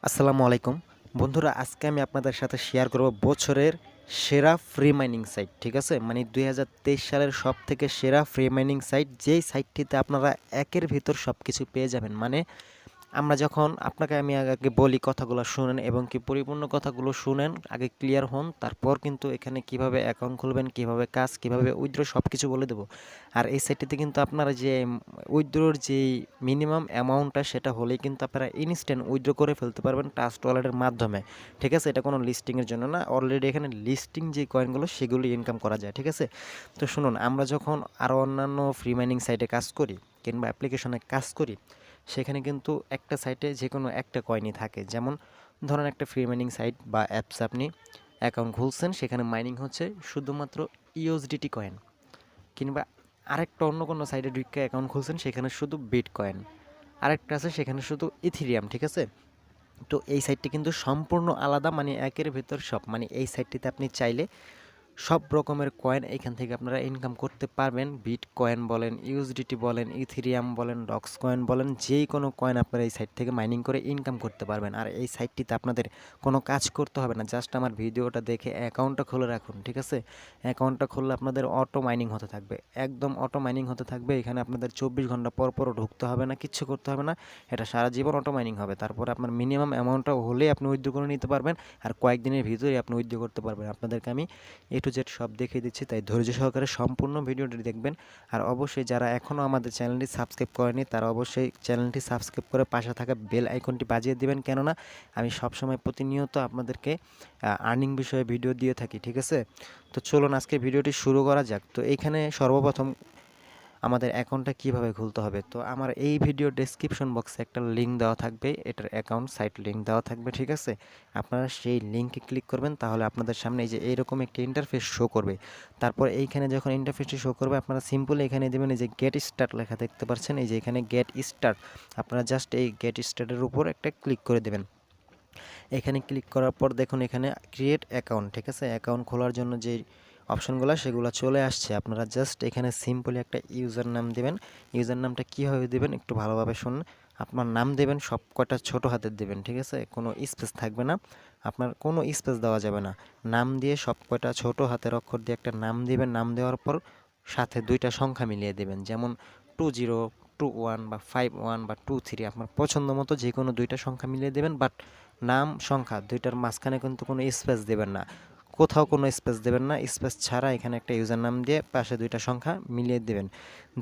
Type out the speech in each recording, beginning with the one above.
আসসালামু আলাইকুম বন্ধুরা, আজকে আমি আপনাদের সাথে শেয়ার করব বছরের সেরা ফ্রি মাইনিং সাইট। ঠিক আছে, মানে 2023 সালের সব থেকে সেরা ফ্রি মাইনিং সাইট, যেই সাইটটিতে আপনারা একের ভিতর সব কিছু পেয়ে যাবেন। মানে আমরা যখন আপনাকে আমি আগে বলি কথাগুলো শুনেন এবং কি পরিপূর্ণ কথাগুলো শুনেন, আগে ক্লিয়ার হন, তারপর কিন্তু এখানে কিভাবে অ্যাকাউন্ট খুলবেন, কিভাবে কাজ, কিভাবে উইথড্র সব কিছু বলে দেবো। আর এই সাইটটিতে কিন্তু আপনারা যে উইথড্রোর যেই মিনিমাম অ্যামাউন্টটা, সেটা হলেই কিন্তু আপনারা ইনস্ট্যান্ট উইথড্র করে ফেলতে পারবেন ট্রাস্ট ওয়ালেটের মাধ্যমে। ঠিক আছে, এটা কোনো লিস্টিংয়ের জন্য না, অলরেডি এখানে লিস্টিং যে কয়েনগুলো সেগুলি ইনকাম করা যায়। ঠিক আছে, তো শুনুন, আমরা যখন আরও অন্যান্য ফ্রি মাইনিং সাইটে কাজ করি কিংবা অ্যাপ্লিকেশনে কাজ করি, সেখানে কিন্তু একটা সাইটে যে কোনো একটা কয়েনই থাকে। যেমন ধরুন, একটা ফ্রি মাইনিং সাইট বা অ্যাপস আপনি অ্যাকাউন্ট খুলছেন, সেখানে মাইনিং হচ্ছে শুধুমাত্র ইউএসডিটি কয়েন, কিংবা আরেকটা অন্য কোনো সাইটে ঢুকে অ্যাকাউন্ট খুলছেন, সেখানে শুধু বিট কয়েন, আরেকটা আছে সেখানে শুধু ইথিরিয়াম। ঠিক আছে, তো এই সাইটটি কিন্তু সম্পূর্ণ আলাদা, মানে একের ভেতর সব। মানে এই সাইটটিতে আপনি চাইলে সব রকমের কয়েন এখান থেকে আপনারা ইনকাম করতে পারবেন। বিট কয়েন বলেন, ইউএসডিটি বলেন, ইথেরিয়াম বলেন, ডক্স কয়েন বলেন, যেই কোনো কয়েন আপনারা এই সাইট থেকে মাইনিং করে ইনকাম করতে পারবেন। আর এই সাইটটিতে আপনাদের কোনো কাজ করতে হবে না, জাস্ট আমার ভিডিওটা দেখে অ্যাকাউন্টটা খুলে রাখুন। ঠিক আছে, অ্যাকাউন্টটা খুললে আপনাদের অটো মাইনিং হতে থাকবে, একদম অটো মাইনিং হতে থাকবে। এখানে আপনাদের 24 ঘন্টা পর পরও ঢুকতে হবে না, কিচ্ছু করতে হবে না, এটা সারা জীবন অটো মাইনিং হবে। তারপরে আপনার মিনিমাম অ্যামাউন্টটা হলেই আপনি উইথড্র করে নিতে পারবেন, আর কয়েকদিনের ভিতরেই আপনি উইথড্র করতে পারবেন। আপনাদেরকে আমি এ টু জেড সব দেখিয়ে দিচ্ছি, তাই ধৈর্য সহকারে সম্পূর্ণ ভিডিওটি দেখবেন। আর অবশ্যই যারা এখনও আমাদের চ্যানেলটি সাবস্ক্রাইব করেনি, তারা অবশ্যই চ্যানেলটি সাবস্ক্রাইব করে পাশে থাকা বেল আইকনটি বাজিয়ে দিবেন, কেননা আমি সবসময় প্রতিনিয়ত আপনাদেরকে আর্নিং বিষয়ে ভিডিও দিয়ে থাকি। ঠিক আছে, তো চলুন আজকে ভিডিওটি শুরু করা যাক। তো এইখানে সর্বপ্রথম আমাদের অ্যাকাউন্টটা কিভাবে খুলতে হবে, তো আমার এই ভিডিও ডেসক্রিপশন বক্সে একটা লিঙ্ক দেওয়া থাকবে, এটার অ্যাকাউন্ট সাইট লিঙ্ক দেওয়া থাকবে। ঠিক আছে, আপনারা সেই লিঙ্কে ক্লিক করবেন, তাহলে আপনাদের সামনে এই যে এইরকম একটি ইন্টারফেস শো করবে। তারপর এইখানে যখন ইন্টারফেসটি শো করবে, আপনারা সিম্পলি এখানে দেবেন এই যে গেট স্টার্ট লেখা দেখতে পাচ্ছেন, এই যে এখানে গেট স্টার্ট, আপনারা জাস্ট এই গেট স্টার্টের উপর একটা ক্লিক করে দেবেন। এখানে ক্লিক করার পর দেখুন এখানে ক্রিয়েট অ্যাকাউন্ট। ঠিক আছে, অ্যাকাউন্ট খোলার জন্য যে অপশনগুলো সেগুলো চলে আসছে। আপনারা জাস্ট এখানে সিম্পলি একটা ইউজার নাম দেবেন। ইউজার নামটা কীভাবে দেবেন একটু ভালোভাবে শুনুন। আপনার নাম দেবেন সব কয়টা ছোটো হাতের দেবেন। ঠিক আছে, কোনো স্পেস থাকবে না, আপনার কোনো স্পেস দেওয়া যাবে না। নাম দিয়ে সব কয়টা ছোটো হাতের অক্ষর দিয়ে একটা নাম দিবেন। নাম দেওয়ার পর সাথে দুইটা সংখ্যা মিলিয়ে দেবেন, যেমন 20, 21 বা 51 বা 23, আপনার পছন্দ মতো যে কোনো দুইটা সংখ্যা মিলিয়ে দেবেন। বাট নাম সংখ্যা দুইটার মাঝখানে কিন্তু কোনো স্পেস দেবেন না, কোথাও কোনো স্পেস দেবেন না, স্পেস ছাড়া এখানে একটা ইউজার নাম দিয়ে পাশে দুইটা সংখ্যা মিলিয়ে দেবেন।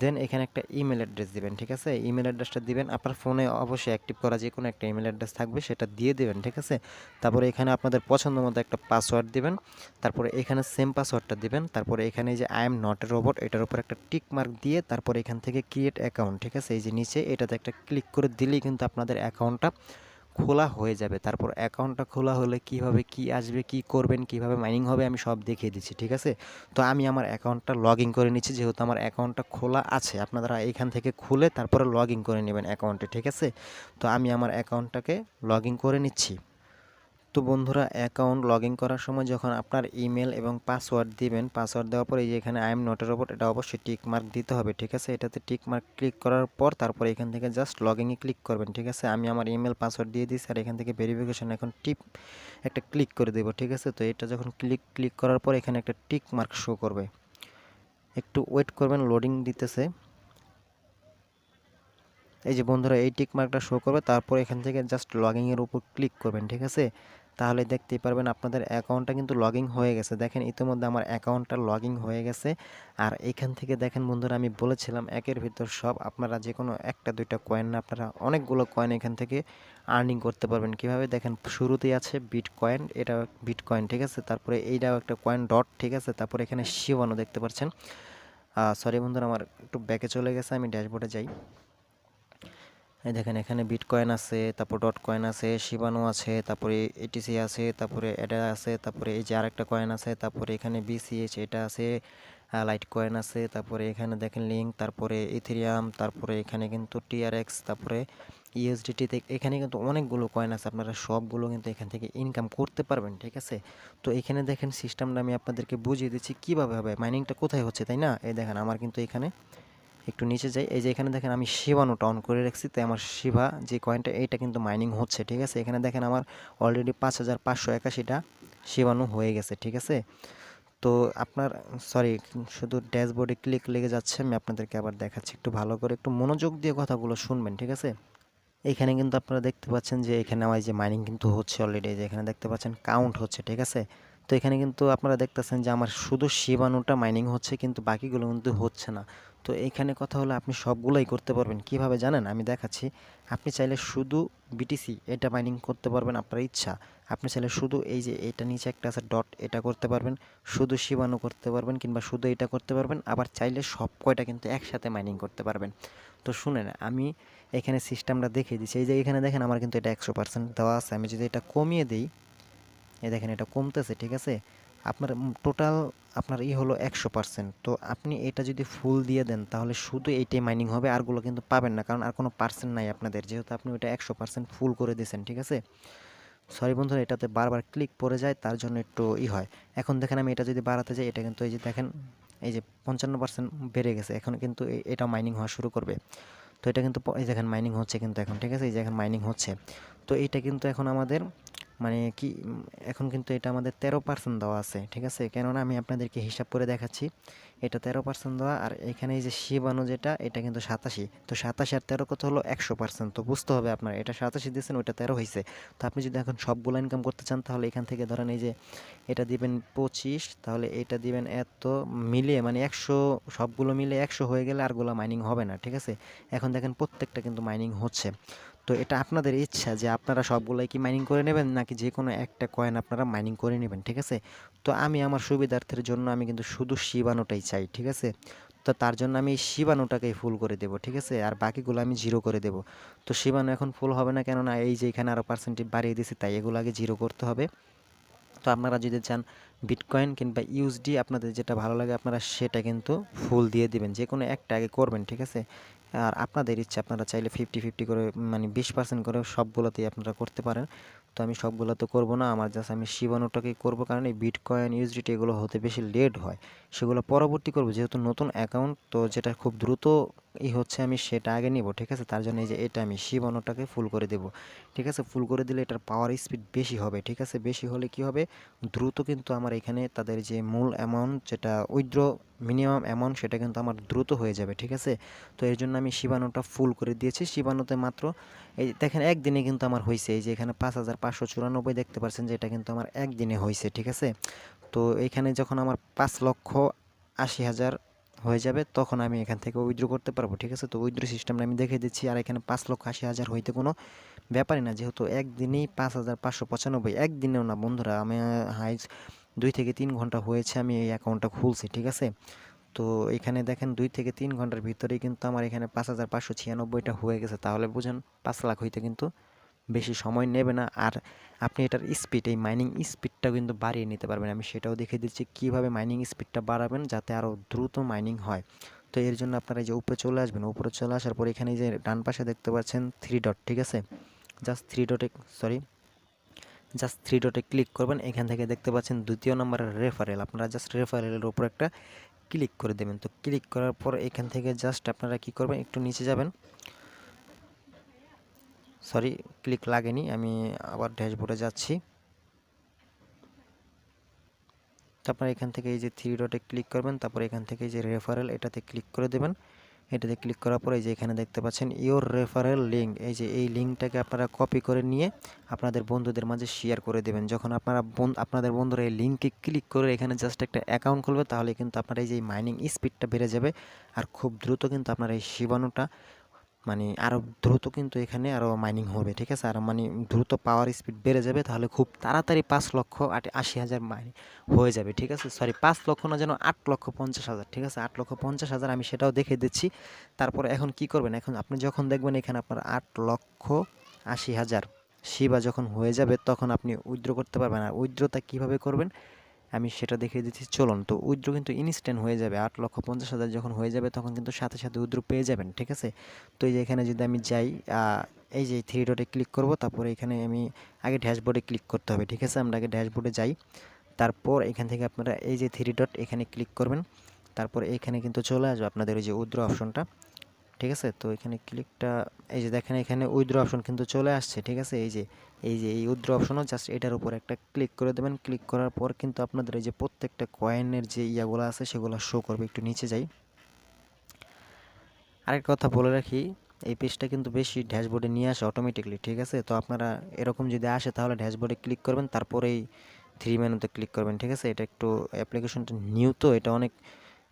দেন এখানে একটা ইমেল অ্যাড্রেস দিবেন। ঠিক আছে, ইমেল অ্যাড্রেসটা দিবেন, আপনার ফোনে অবশ্যই অ্যাক্টিভ করা যে কোনো একটা ইমেল অ্যাড্রেস থাকবে, সেটা দিয়ে দেবেন। ঠিক আছে, তারপরে এখানে আপনাদের পছন্দ মতো একটা পাসওয়ার্ড দিবেন, তারপরে এখানে সেম পাসওয়ার্ডটা দিবেন। তারপরে এখানে যে I am not a robot এটার উপর একটা টিক মার্ক দিয়ে তারপরে এখান থেকে ক্রিয়েট অ্যাকাউন্ট। ঠিক আছে, এই যে নিচে এটাতে একটা ক্লিক করে দিলেই কিন্তু আপনাদের অ্যাকাউন্টটা খোলা হয়ে যাবে। তারপর অ্যাকাউন্টটা খোলা হলে কীভাবে কী আসবে, কী করবেন, কীভাবে মাইনিং হবে, আমি সব দেখিয়ে দিচ্ছি। ঠিক আছে, তো আমি আমার অ্যাকাউন্টটা লগ ইন করে নিচ্ছি, যেহেতু আমার অ্যাকাউন্টটা খোলা আছে। আপনারা এইখান থেকে খুলে তারপরে লগ ইন করে নেবেন অ্যাকাউন্টে। ঠিক আছে, তো আমি আমার অ্যাকাউন্টটাকে লগ ইন করে নিচ্ছি। তো বন্ধুরা, অ্যাকাউন্ট লগ ইন করার সময় যখন আপনার ইমেল এবং পাসওয়ার্ড দিবেন, পাসওয়ার্ড দেওয়ার পর এই যে এখানে I am not a robot এটা অবশ্যই টিক মার্ক দিতে হবে। ঠিক আছে, এটাতে টিক মার্ক ক্লিক করার পর তারপরে এখান থেকে জাস্ট লগ ইনে ক্লিক করবেন। ঠিক আছে, আমি আমার ইমেল পাসওয়ার্ড দিয়ে দিচ্ছি, আর এখান থেকে ভেরিফিকেশন এখন একটা ক্লিক করে দেবো। ঠিক আছে, তো এটা যখন ক্লিক করার পর এখানে একটা টিক মার্ক শো করবে, একটু ওয়েট করবেন, লোডিং দিতেছে। এই যে বন্ধুরা, এই টিক মার্কটা শো করবে, তারপর এখান থেকে জাস্ট লগইনের উপর ক্লিক করবেন। ঠিক আছে, তাহলে দেখতেই পারবেন আপনাদের অ্যাকাউন্টটা কিন্তু লগইন হয়ে গেছে। দেখেন ইতিমধ্যে আমার অ্যাকাউন্টটা লগইন হয়ে গেছে। আর এখান থেকে দেখেন বন্ধুরা, আমি বলেছিলাম একের ভিতর সব, আপনারা যে কোনো একটা দুইটা কয়েন না, আপনারা অনেকগুলো কয়েন এখান থেকে আর্নিং করতে পারবেন। কিভাবে দেখেন, শুরুতেই আছে বিট কয়েন, এটা বিট কয়েন। ঠিক আছে, তারপরে এইটাও একটা কয়েন ডট। ঠিক আছে, তারপরে এখানে শিবানো দেখতে পাচ্ছেন। সরি বন্ধুরা, আমার একটু ব্যাকে চলে গেছে, আমি ড্যাশবোর্ডে যাই। এই দেখেন এখানে বিটকয়েন আছে, তারপর ডট কয়েন আছে, শিবানো আছে, তারপরে এটিসি আছে, তারপরে এডা আছে, তারপরে এই যে আরেকটা কয়েন আছে, তারপরে এখানে বিসিএইচ এটা আছে, লাইট কয়েন আছে, তারপরে এখানে দেখেন লিঙ্ক, তারপরে ইথেরিয়াম, তারপরে এখানে কিন্তু টিআরএক্স, তারপরে ইউএসডিটি, এখানে কিন্তু অনেকগুলো কয়েন আছে, আপনারা সবগুলো কিন্তু এখান থেকে ইনকাম করতে পারবেন। ঠিক আছে, তো এখানে দেখেন সিস্টেমটা আমি আপনাদেরকে বুঝিয়ে দিচ্ছি কীভাবে হবে, মাইনিংটা কোথায় হচ্ছে, তাই না? এই দেখেন আমার কিন্তু এখানে একটু নিচে যাই, এই যে এখানে দেখেন আমি শিবানুটা অন করে রাখছি, তাই আমার শিবা যে কয়েনটা এইটা কিন্তু মাইনিং হচ্ছে, ঠিক আছে। এখানে দেখেন আমার অলরেডি 5581টা শিবানু হয়ে গেছে, ঠিক আছে। তো আপনার সরি, শুধু ড্যাশবোর্ডে ক্লিক লেগে যাচ্ছে, আমি আপনাদেরকে আবার দেখাচ্ছি, একটু ভালো করে একটু মনোযোগ দিয়ে কথাগুলো শুনবেন, ঠিক আছে। এখানে কিন্তু আপনারা দেখতে পাচ্ছেন যে এখানে আমার যে মাইনিং কিন্তু হচ্ছে অলরেডি, যে এখানে দেখতে পাচ্ছেন কাউন্ট হচ্ছে, ঠিক আছে। তো এখানে কিন্তু আপনারা দেখতেছেন যে আমার শুধু শিবানুটা মাইনিং হচ্ছে, কিন্তু বাকিগুলো কিন্তু হচ্ছে না। তো এখানে কথা হলো আপনি সবগুলোই করতে পারবেন, কিভাবে জানেন, আমি দেখাচ্ছি। আপনি চাইলে শুধু বিটিসি এটা মাইনিং করতে পারবেন, আপনার ইচ্ছা। আপনি চাইলে শুধু এই যে এটা নিচে একটা আছে ডট, এটা করতে পারবেন, শুধু শিবানু করতে পারবেন, কিংবা শুধু এটা করতে পারবেন, আবার চাইলে সব কয়টা কিন্তু একসাথে মাইনিং করতে পারবেন। তো শুনেন, আমি এখানে সিস্টেমটা দেখিয়ে দিচ্ছি। এই যে এখানে দেখেন আমার কিন্তু এটা 100% দেওয়া আছে। আমি যদি এটা কমিয়ে দিই, এই দেখেন এটা কমতেছে, ঠিক আছে। আপনার টোটাল আপনার হলো 100%। তো আপনি এটা যদি ফুল দিয়ে দেন তাহলে শুধু এইটাই মাইনিং হবে, আরগুলো কিন্তু পাবেন না, কারণ আর কোনো পার্সেন্ট নাই আপনাদের, যেহেতু আপনি ওইটা 100% ফুল করে দিয়েছেন, ঠিক আছে। সরি বন্ধুরা, এটাতে বারবার ক্লিক পড়ে যায়, তার জন্য একটু হয়। এখন দেখেন আমি এটা যদি বাড়াতে যাই, এটা কিন্তু এই যে দেখেন এই যে 55% বেড়ে গেছে, এখন কিন্তু এটা মাইনিং হওয়া শুরু করবে। তো এটা কিন্তু এই দেখেন মাইনিং হচ্ছে কিন্তু এখন, ঠিক আছে। এই যে এখন মাইনিং হচ্ছে। তো এইটা কিন্তু এখন আমাদের মানে কি এখন কিন্তু এটা আমাদের 13% দেওয়া আছে, ঠিক আছে। কেননা আমি আপনাদেরকে হিসাব করে দেখাচ্ছি, এটা 13% দেওয়া, আর এখানে এই যে শিবাণু যেটা, এটা কিন্তু 87। তো 87 আর 13 কত হলো 100%। তো বুঝতে হবে আপনার, এটা 87 দিয়েছেন, ওইটা 13 হয়েছে। তো আপনি যদি এখন সবগুলো ইনকাম করতে চান, তাহলে এখান থেকে ধরেন এই যে এটা দিবেন 25, তাহলে এটা দিবেন এত, মিলিয়ে মানে 100, সবগুলো মিলে 100 হয়ে গেলে আরগুলো মাইনিং হবে না, ঠিক আছে। এখন দেখেন প্রত্যেকটা কিন্তু মাইনিং হচ্ছে। তো এটা আপনাদের ইচ্ছা যে আপনারা সবগুলাই কি মাইনিং করে নেবেন, নাকি যে কোনো একটা কয়েন আপনারা মাইনিং করে নেবেন, ঠিক আছে। তো আমি আমার সুবিধার্থের জন্য আমি কিন্তু শুধু শিবানুটাই চাই, ঠিক আছে। তো তার জন্য আমি এই শিবানুটাকেই ফুল করে দেবো, ঠিক আছে, আর বাকিগুলো আমি জিরো করে দেবো। তো শিবানু এখন ফুল হবে না, কেননা এই যে এখানে আরও পার্সেন্টেজ বাড়িয়ে দিয়েছি, তাই এগুলো আগে জিরো করতে হবে। তো আপনারা যদি চান বিটকয়েন কিংবা ইউএসডি, আপনাদের যেটা ভালো লাগে আপনারা সেটা কিন্তু ফুল দিয়ে দিবেন, যে কোনো একটা আগে করবেন, ঠিক আছে। আর আপনাদের ইচ্ছা, আপনারা চাইলে 50-50 করে মানে 20% করে সবগুলোতেই আপনারা করতে পারেন। তো আমি সবগুলো তো করবো না, আমার জাস্ট আমি শিবানুটাকেই করবো, কারণ এই বিটকয়েন ইউএসডিটি এগুলো হতে বেশি লেট হয়, সেগুলো পরবর্তী করবো, যেহেতু নতুন অ্যাকাউন্ট, তো যেটা খুব দ্রুত হচ্ছে আমি সেটা আগে নিব, ঠিক আছে। তার জন্য এই যে এটা আমি শিবানুটাকে ফুল করে দেবো, ঠিক আছে। ফুল করে দিলে এটার পাওয়ার স্পিড বেশি হবে, ঠিক আছে। বেশি হলে কি হবে, দ্রুত কিন্তু আমার এখানে তাদের যে মূল অ্যামাউন্ট, যেটা উইথড্র মিনিমাম অ্যামাউন্ট, সেটা কিন্তু আমার দ্রুত হয়ে যাবে, ঠিক আছে। তো এর জন্য আমি শিবানুটা ফুল করে দিয়েছি। শিবানুতে মাত্র এই দেখেন একদিনে কিন্তু আমার হয়েছে, এই যে এখানে 5594 দেখতে পাচ্ছেন, যে এটা কিন্তু আমার একদিনে হয়েছে, ঠিক আছে। তো এইখানে যখন আমার 5,80,000 হয়ে যাবে, তখন আমি এখান থেকে উইথড্র করতে পারবো, ঠিক আছে। তো উইথড্র সিস্টেমটা আমি দেখিয়ে দিচ্ছি। আর এখানে 5,80,000 হইতে কোনো ব্যাপারই না, যেহেতু একদিনেই 5595, একদিনেও না বন্ধুরা, আমি হাইজ 2 থেকে 3 ঘন্টা হয়েছে আমি এই অ্যাকাউন্টটা খুলছি, ঠিক আছে। তো এখানে দেখেন 2 থেকে 3 ঘন্টার ভিতরেই কিন্তু আমার এখানে 5596টা হয়ে গেছে, তাহলে বুঝেন 5 লাখ হইতে কিন্তু বেশি সময় নেবে না। আর আপনি এটার স্পিড, এই মাইনিং স্পিডটাও কিন্তু বাড়িয়ে নিতে পারবেন। আমি সেটাও দেখিয়ে দিচ্ছি কীভাবে মাইনিং স্পিডটা বাড়াবেন, যাতে আরও দ্রুত মাইনিং হয়। তো এর জন্য আপনারা এই যে উপরে চলে আসবেন, উপরে চলে আসার পর এখানে যে ডান পাশে দেখতে পাচ্ছেন 3 ডট, ঠিক আছে। জাস্ট 3 ডটে, সরি, জাস্ট 3 ডটে ক্লিক করবেন। এখান থেকে দেখতে পাচ্ছেন 2য় নম্বরের রেফারেল, আপনারা জাস্ট রেফারেলের উপর একটা ক্লিক করে দেবেন। তো ক্লিক করার পর এখান থেকে জাস্ট আপনারা কি করবেন, একটু নিচে যাবেন, সরি ক্লিক লাগেনি, আমি আবার ড্যাশবোর্ডে যাচ্ছি। তো আপনারা এখান থেকে এই যে 3 ডটে ক্লিক করবেন, তারপর এখান থেকে এই যে রেফারেল, এটাতে ক্লিক করে দেবেন। এটাতে ক্লিক করার পরে এই যে এখানে দেখতে পাচ্ছেন ইওর রেফারেল লিঙ্ক, এই যে এই লিঙ্কটাকে আপনারা কপি করে নিয়ে আপনাদের বন্ধুদের মাঝে শেয়ার করে দেবেন। যখন আপনারা আপনাদের বন্ধুরা এই লিঙ্কে ক্লিক করে এখানে জাস্ট একটা অ্যাকাউন্ট খুলবে, তাহলে কিন্তু আপনার এই যে মাইনিং স্পিডটা বেড়ে যাবে, আর খুব দ্রুত কিন্তু আপনার এই শিবাণুটা মানে আরও দ্রুত কিন্তু এখানে আরও মাইনিং হবে, ঠিক আছে। আর মানে দ্রুত পাওয়ার স্পিড বেড়ে যাবে, তাহলে খুব তাড়াতাড়ি 5,80,000 মাইনিং হয়ে যাবে, ঠিক আছে। সরি 5 লক্ষ না, যেন 8,50,000, ঠিক আছে। 8,50,000 আমি সেটাও দেখে দিচ্ছি। তারপর এখন কি করবেন, এখন আপনি যখন দেখবেন এখানে আপনার 8,80,000 শিবা যখন হয়ে যাবে, তখন আপনি উইথড্র করতে পারবেন। আর উইথড্রটা কীভাবে করবেন আমি সেটা দেখিয়ে দিচ্ছি, চলুন। তো উইথড্র কিন্তু ইনস্ট্যান্ট হয়ে যাবে, 8,50,000 যখন হয়ে যাবে, তখন কিন্তু সাথে সাথে উইথড্র পেয়ে যাবেন, ঠিক আছে। তো এই যে এখানে যদি আমি যাই, এই যে 3 ডটে ক্লিক করব, তারপরে এখানে আমি আগে ড্যাশবোর্ডে ক্লিক করতে হবে, ঠিক আছে। আমরা আগে ড্যাশবোর্ডে যাই, তারপর এখান থেকে আপনারা এই যে 3 ডট এখানে ক্লিক করবেন। তারপর এখানে কিন্তু চলে আসবে আপনাদের ওই যে উইথড্র অপশনটা, ঠিক আছে। তো এখানে ক্লিকটা, এই যে দেখেন এখানে উইথড্র অপশন কিন্তু চলে আসছে, ঠিক আছে। এই উইথড্র অপশনও জাস্ট এটার উপর একটা ক্লিক করে দেবেন। ক্লিক করার পর কিন্তু আপনাদের এই যে প্রত্যেকটা কয়েনের যে ইয়াগুলো আছে সেগুলো শো করবে। একটু নিচে যাই, আরেকটা কথা বলে রাখি, এই পেজটা কিন্তু বেশি ড্যাশবোর্ডে নিয়ে আসে অটোমেটিকলি, ঠিক আছে। তো আপনারা এরকম যদি আসে তাহলে ড্যাশবোর্ডে ক্লিক করবেন, তারপরেই থ্রি মেনুতে ক্লিক করবেন, ঠিক আছে। এটা একটু অ্যাপ্লিকেশনটা নিউ, তো এটা অনেক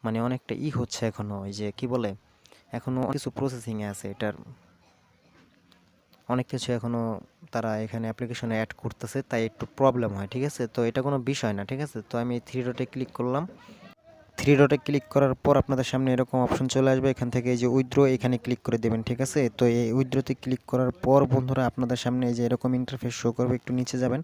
মানে অনেকটা হচ্ছে এখনও, ওই যে কি বলে, এখনও কিছু প্রসেসিংয়ে আছে, এটার অনেক কিছু এখনও তারা এখানে অ্যাপ্লিকেশনে অ্যাড করতেছে, তাই একটু প্রবলেম হয়, ঠিক আছে। তো এটা কোনো বিষয় না, ঠিক আছে। তো আমি থ্রি ডটে ক্লিক করলাম। থ্রি ডটে ক্লিক করার পর আপনাদের সামনে এরকম অপশন চলে আসবে। এখান থেকে এই যে উইথড্র এখানে ক্লিক করে দেবেন, ঠিক আছে। তো এই উইথড্রতে ক্লিক করার পর বন্ধুরা আপনাদের সামনে এই যে এরকম ইন্টারফেস শো করবে। একটু নিচে যাবেন,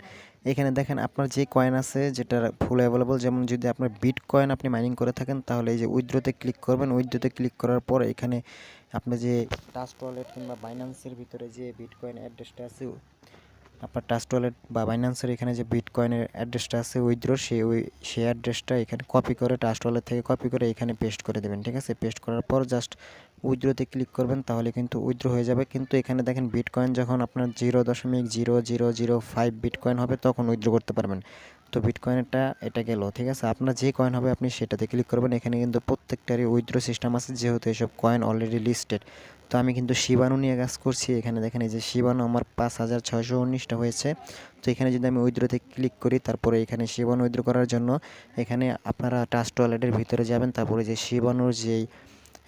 এখানে দেখেন আপনার যে কয়েন আছে যেটা ফুল অ্যাভেলেবল, যেমন যদি আপনার বিট কয়েন আপনি মাইনিং করে থাকেন তাহলে এই যে উইথড্রতে ক্লিক করবেন। উইথড্রতে ক্লিক করার পর এখানে আপনি যে ট্রাস্ট ওয়ালেট কিংবা বাইন্যান্সের ভিতরে যে বিটকয়েন অ্যাড্রেসটা আছে, আপনার ট্রাস্ট ওয়ালেট বা বাইন্যান্সের এখানে যে বিটকয়েনের অ্যাড্রেসটা আছে উইথড্র, সেই অ্যাড্রেসটা এখানে কপি করে ট্রাস্ট ওয়ালেট থেকে কপি করে এখানে পেস্ট করে দেবেন, ঠিক আছে। পেস্ট করার পর জাস্ট উইথড্রতে ক্লিক করবেন, তাহলে কিন্তু উইথড্র হয়ে যাবে। কিন্তু এখানে দেখেন বিটকয়েন যখন আপনার 0.0005 বিটকয়েন হবে তখন উইথড্র করতে পারবেন। তো বিটকয়েনটা এটা গেল, ঠিক আছে। আপনার যে কয়েন হবে আপনি সেটাতে ক্লিক করবেন। এখানে কিন্তু প্রত্যেকটারই উইথড্র সিস্টেম আছে, যেহেতু এসব কয়েন অলরেডি লিস্টেড। তো আমি কিন্তু শিবানু নিয়ে কাজ করছি। এখানে দেখেন এই যে শিবানু আমার 5619টা হয়েছে। তো এখানে যদি আমি উইথড্রতে ক্লিক করি, তারপরে এখানে শিবানু উইথড্র করার জন্য এখানে আপনারা ট্রাস্ট ওয়ালেটের ভিতরে যাবেন, তারপরে যে শিবানুর যেই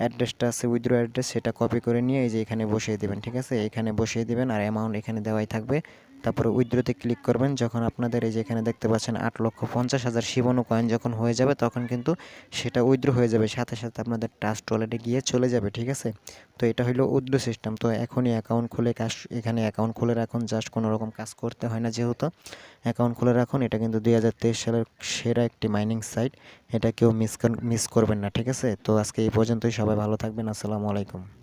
অ্যাড্রেসটা আছে উইথড্র অ্যাড্রেস সেটা কপি করে নিয়ে এই যে এখানে বসিয়ে দেবেন, ঠিক আছে। এখানে বসিয়ে দেবেন আর অ্যামাউন্ট এখানে দেওয়াই থাকবে। তারপরে উইথড্রতে ক্লিক করবেন। যখন আপনাদের এই যে এখানে দেখতে পাচ্ছেন 8,50,000 শিবানু কয়েন যখন হয়ে যাবে তখন কিন্তু সেটা উইথড্র হয়ে যাবে, সাথে সাথে আপনাদের ট্রাস্ট ওয়ালেটে গিয়ে চলে যাবে, ঠিক আছে। তো এটা হলো উইথড্র সিস্টেম। তো এখনই অ্যাকাউন্ট খুলে কাজ, এখানে অ্যাকাউন্ট খুলে রাখুন, জাস্ট কোনো রকম কাজ করতে হয় না, যেহেতু অ্যাকাউন্ট খুলে রাখুন। এটা কিন্তু 2023 সালের সেরা একটি মাইনিং সাইট, এটা কেউ মিস করবেন না, ঠিক আছে। তো আজকে এই পর্যন্তই, সবাই ভালো থাকবেন, আসসালামু আলাইকুম।